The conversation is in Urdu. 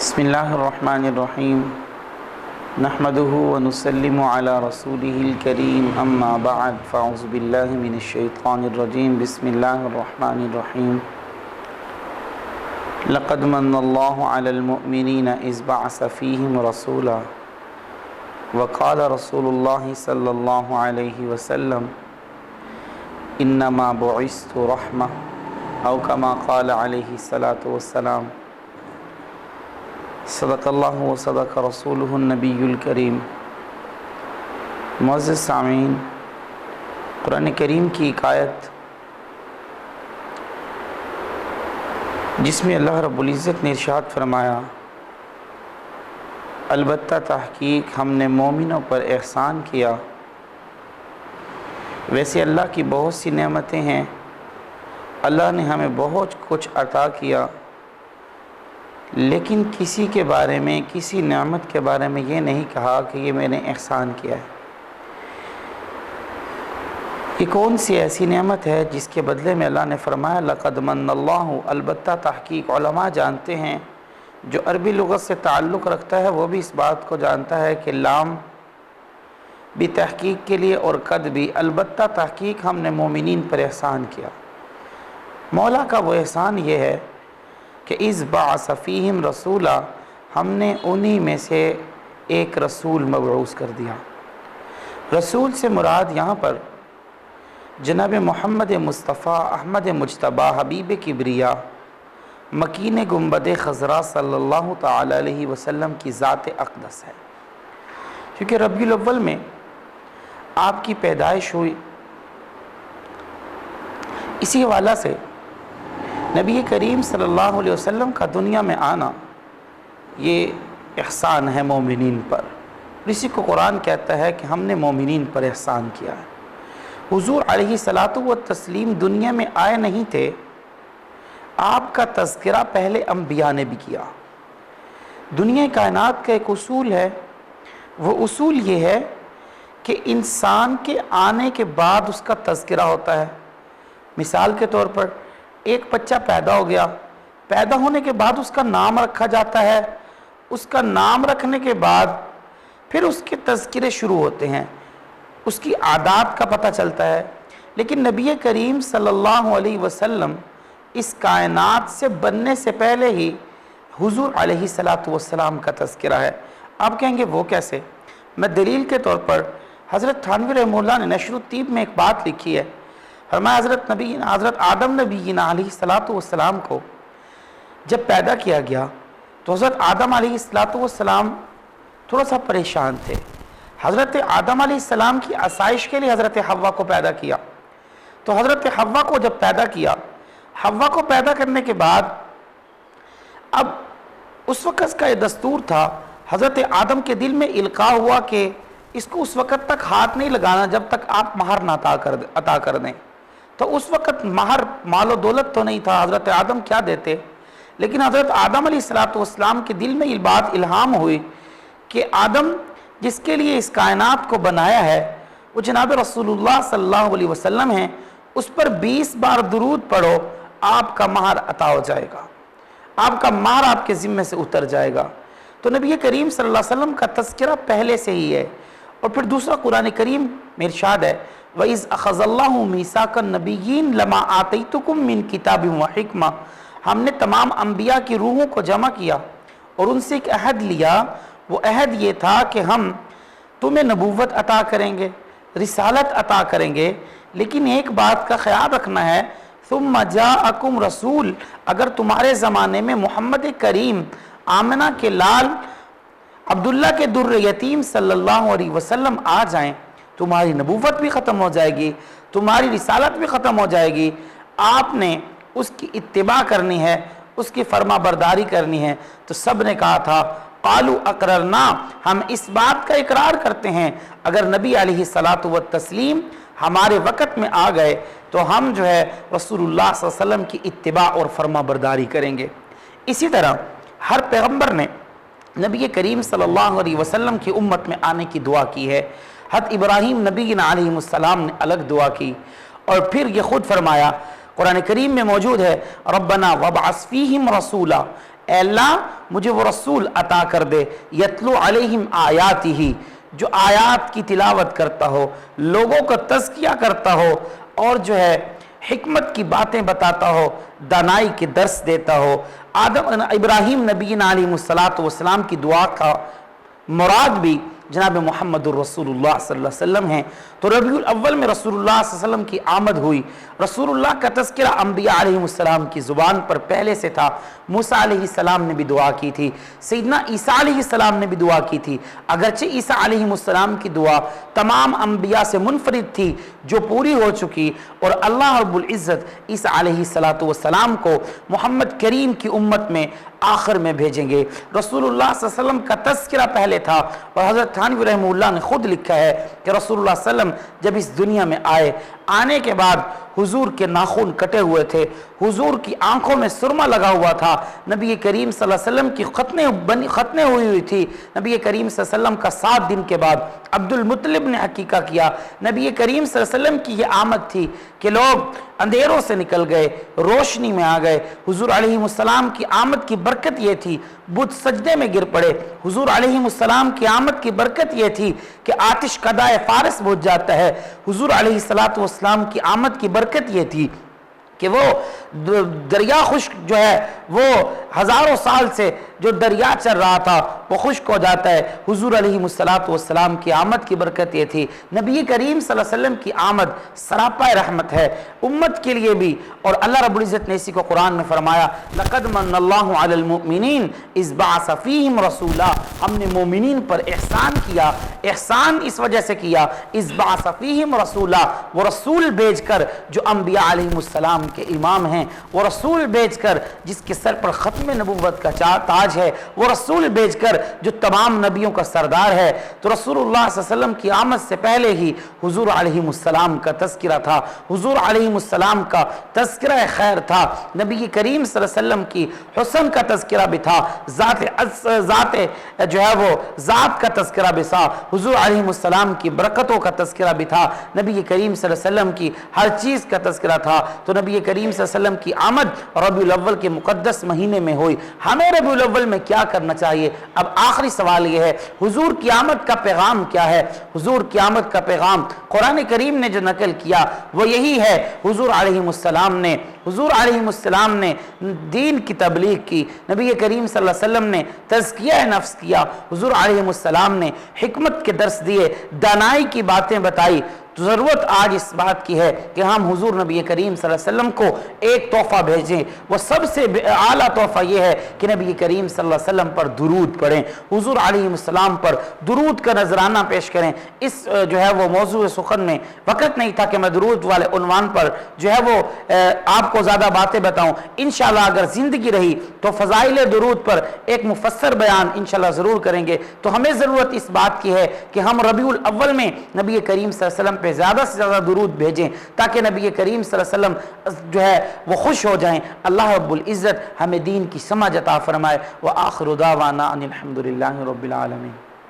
بسم اللہ الرحمن الرحیم نحمده ونسلم علی رسوله الکریم اما بعد فاعوذ باللہ من الشیطان الرجیم بسم اللہ الرحمن الرحیم لقد من اللہ علی المؤمنین اذ بعث فیہم رسولا وقال رسول اللہ صلی اللہ علیہ وسلم انما بعثت رحمہ او کما قال علیہ الصلاۃ والسلام صدق اللہ و صدق رسولہ النبی الکریم۔ معزز سامعین، قرآن کریم کی ایک آیت جس میں اللہ رب العزت نے ارشاد فرمایا، البتہ تحقیق ہم نے مومنوں پر احسان کیا۔ ویسے اللہ کی بہت سی نعمتیں ہیں، اللہ نے ہمیں بہت کچھ عطا کیا، لیکن کسی کے بارے میں، کسی نعمت کے بارے میں یہ نہیں کہا کہ یہ میں نے احسان کیا ہے۔ یہ کون سی ایسی نعمت ہے جس کے بدلے میں اللہ نے فرمایا لقد من اللہ، البتہ تحقیق علماء جانتے ہیں، جو عربی لغت سے تعلق رکھتا ہے وہ بھی اس بات کو جانتا ہے کہ لام بھی تحقیق کے لیے اور قد بھی، البتہ تحقیق ہم نے مومنین پر احسان کیا۔ مولا کا وہ احسان یہ ہے کہ اذ بعث فیہم رسولا، ہم نے انہی میں سے ایک رسول مبعوث کر دیا۔ رسول سے مراد یہاں پر جناب محمد مصطفیٰ احمد مجتبی حبیب کبریا مکین گنبد خضرا صلی اللہ تعالی علیہ وسلم کی ذات اقدس ہے، کیونکہ ربیع الاول میں آپ کی پیدائش ہوئی۔ اسی حوالہ سے نبی کریم صلی اللہ علیہ وسلم کا دنیا میں آنا یہ احسان ہے مومنین پر، اسی کو قرآن کہتا ہے کہ ہم نے مومنین پر احسان کیا ہے۔ حضور علیہ الصلاۃ والتسلیم دنیا میں آئے نہیں تھے، آپ کا تذکرہ پہلے انبیاء نے بھی کیا۔ دنیا کائنات کا ایک اصول ہے، وہ اصول یہ ہے کہ انسان کے آنے کے بعد اس کا تذکرہ ہوتا ہے۔ مثال کے طور پر ایک بچہ پیدا ہو گیا، پیدا ہونے کے بعد اس کا نام رکھا جاتا ہے، اس کا نام رکھنے کے بعد پھر اس کے تذکرے شروع ہوتے ہیں، اس کی عادات کا پتہ چلتا ہے۔ لیکن نبی کریم صلی اللہ علیہ وسلم اس کائنات سے بننے سے پہلے ہی حضور علیہ الصلاۃ والسلام کا تذکرہ ہے۔ آپ کہیں گے وہ کیسے؟ میں دلیل کے طور پر حضرت تھانوی رحمہ اللہ نے نشر الطیب میں ایک بات لکھی ہے، فرمایا حضرت آدم نبی علیہ الصلاۃ والسلام کو جب پیدا کیا گیا تو حضرت آدم علیہ الصلاۃ والسلام تھوڑا سا پریشان تھے۔ حضرت آدم علیہ السلام کی آسائش کے لیے حضرت حوا کو پیدا کیا، تو حضرت حوا کو جب پیدا کیا، حوا کو پیدا کرنے کے بعد اب اس وقت کا یہ دستور تھا، حضرت آدم کے دل میں القاء ہوا کہ اس کو اس وقت تک ہاتھ نہیں لگانا جب تک آپ مہر نہ عطا کر دیں۔ تو اس وقت مہر مال و دولت تو نہیں تھا، حضرت آدم کیا دیتے، لیکن حضرت آدم علیہ السلام کے دل میں یہ بات الہام ہوئی کہ آدم جس کے لیے اس کائنات کو بنایا ہے وہ جناب رسول اللہ صلی اللہ علیہ وسلم ہیں، اس پر 20 بار درود پڑھو، آپ کا مہر عطا ہو جائے گا، آپ کا مہر آپ کے ذمے سے اتر جائے گا۔ تو نبی کریم صلی اللہ علیہ وسلم کا تذکرہ پہلے سے ہی ہے۔ اور پھر دوسرا قرآن کریم میں ارشاد ہے وَإِذْ أَخَذَ اللَّهُ مِيثَاقَ النَّبِيِّينَ لَمَا آتَيْتُكُم مِّن كِتَابٍ وَحِكْمَةٍ، ہم نے تمام انبیاء کی روحوں کو جمع کیا اور ان سے ایک عہد لیا۔ وہ عہد یہ تھا کہ ہم تمہیں نبوت عطا کریں گے، رسالت عطا کریں گے، لیکن ایک بات کا خیال رکھنا ہے ثُمَّ جَاءَكُمْ رسول، اگر تمہارے زمانے میں محمد کریم آمنہ کے لال عبداللہ کے در یتیم صلی اللہ علیہ وسلم آ جائیں، تمہاری نبوت بھی ختم ہو جائے گی، تمہاری رسالت بھی ختم ہو جائے گی، آپ نے اس کی اتباع کرنی ہے، اس کی فرما برداری کرنی ہے۔ تو سب نے کہا تھا قالوا اقررنا، ہم اس بات کا اقرار کرتے ہیں، اگر نبی علیہ الصلاۃ والتسلیم ہمارے وقت میں آ گئے تو ہم جو ہے رسول اللہ صلی اللہ علیہ وسلم کی اتباع اور فرما برداری کریں گے۔ اسی طرح ہر پیغمبر نے نبی کریم صلی اللہ علیہ وسلم کی امت میں آنے کی دعا کی ہے۔ حضرت ابراہیم نبی علیہ السلام نے الگ دعا کی، اور پھر یہ خود فرمایا، قرآن کریم میں موجود ہے ربنا وابعث فیہم رسولا، اے اللہ مجھے وہ رسول عطا کر دے یتلو علیہم آیاتہ، جو آیات کی تلاوت کرتا ہو، لوگوں کا تزکیہ کرتا ہو، اور جو ہے حکمت کی باتیں بتاتا ہو، دانائی کے درس دیتا ہو۔ ابراہیم نبی علیہ السلام کی دعا کا مراد بھی جناب محمد الرسول اللہ صلی اللہ علیہ وسلم ہیں۔ تو ربیع الاول میں رسول اللہ صلی اللہ علیہ وسلم کی آمد ہوئی۔ رسول اللہ کا تذکرہ انبیاء علیہ السلام کی زبان پر پہلے سے تھا۔ موسیٰ علیہ السلام نے بھی دعا کی تھی، سیدنا عیسیٰ علیہ السلام نے بھی دعا کی تھی، اگرچہ عیسیٰ علیہ السلام کی دعا تمام انبیاء سے منفرد تھی جو پوری ہو چکی، اور اللہ رب العزت عیسیٰ علیہ السلام کو محمد کریم کی امت میں آخر میں بھیجیں گے۔ رسول اللہ صلی اللہ علیہ وسلم کا تذکرہ پہلے تھا، اور حضرت تھانوی رحمہ اللہ نے خود لکھا ہے کہ رسول اللہ صلی اللہ علیہ وسلم جب اس دنیا میں آئے، آنے کے بعد حضور کے ناخن کٹے ہوئے تھے، حضور کی آنکھوں میں سرما لگا ہوا تھا، نبی کریم صلی اللہ علیہ وسلم کی ختنیں ہوئی تھی۔ نبی کریم صلی اللہ علیہ وسلم کا 7 دن کے بعد عبد المطلب نے عقیقہ کیا۔ نبی کریم صلی اللہ علیہ وسلم کی یہ آمد تھی کہ لوگ اندھیروں سے نکل گئے، روشنی میں آ گئے۔ حضور علیہ السلام کی آمد کی برکت یہ تھی بت سجدے میں گر پڑے۔ حضور علیہ السلام کی آمد کی برکت یہ تھی کہ آتش قدائے فارس بجھ جاتا ہے۔ حضور علیہ السلام کی آمد کی برکت یہ تھی کہ وہ دریا خشک جو ہے وہ ہزاروں سال سے جو دریا چل رہا تھا وہ خشک ہو جاتا ہے۔ حضور علیہ السلام کی آمد کی برکت یہ تھی۔ نبی کریم صلی اللہ علیہ وسلم کی آمد سراپا رحمت ہے امت کے لیے بھی، اور اللہ رب العزت نے اسی کو قرآن میں فرمایا لقد من اللہ علی المؤمنین اذ بعث فیہم رسولا، ہم نے مومنین پر احسان کیا۔ احسان اس وجہ سے کیا اذ بعث فیہم رسولا، وہ رسول بھیج کر جو انبیاء علیہ السلام کے امام ہیں، وہ رسول بھیج کر جس کے سر پر ختم نبوت کا تاج ہے، وہ رسول بھیج کر جو تمام نبیوں کا سردار ہے۔ تو رسول اللہ صلی اللہ علیہ وسلم کی آمد سے پہلے ہی حضور علیہ السلام کا تذکرہ تھا، حضور علیہ السلام کا تذکرہ خیر تھا، نبی کریم صلی اللہ علیہ وسلم کی حسن کا تذکرہ بھی تھا، ذات جو ہے وہ ذات کا تذکرہ بھی تھا، حضور علیہ السلام کی برکتوں کا تذکرہ بھی تھا، نبی کریم صلی اللہ علیہ وسلم کی ہر چیز کا تذکرہ تھا۔ تو نبی کریم صلی اللہ علیہ وسلم کی آمد ربیع الاول کے مقدس مہینے میں ہوئی۔ ہمیں ربیع الاول میں کیا کرنا چاہیے؟ اب آخری سوال یہ ہے حضور کی آمد کا پیغام کیا ہے؟ حضور کی آمد کا پیغام قرآن کریم نے جو نقل کیا وہ یہی ہے، حضور علیہ السلام نے دین کی تبلیغ کی، نبی کریم صلی اللہ علیہ وسلم نے تزکیہ نفس کیا، حضور علیہ السلام نے حکمت کے درس دیے، دانائی کی باتیں بتائی۔ تو ضرورت آج اس بات کی ہے کہ ہم حضور نبی کریم صلی اللہ علیہ وسلم کو ایک تحفہ بھیجیں، وہ سب سے اعلیٰ تحفہ یہ ہے کہ نبی کریم صلی اللہ علیہ وسلم پر درود پڑھیں، حضور علیہ السلام پر درود کا نذرانہ پیش کریں۔ اس جو ہے وہ موضوع سخن میں وقت نہیں تھا کہ میں درود والے عنوان پر جو ہے وہ آپ کو زیادہ باتیں بتاؤں۔ انشاءاللہ اگر زندگی رہی تو فضائل درود پر ایک مفصل بیان انشاءاللہ ضرور کریں گے۔ تو ہمیں ضرورت اس بات کی ہے کہ ہم ربیع الاول میں نبی کریم صلی اللہ علیہ وسلم پہ زیادہ سے زیادہ درود بھیجیں تاکہ نبی کریم صلی اللہ علیہ وسلم جو ہے وہ خوش ہو جائیں۔ اللہ رب العزت ہمیں دین کی سمجھ عطا فرمائے۔ وآخر دعوانا ان الحمد للہ رب العالمین۔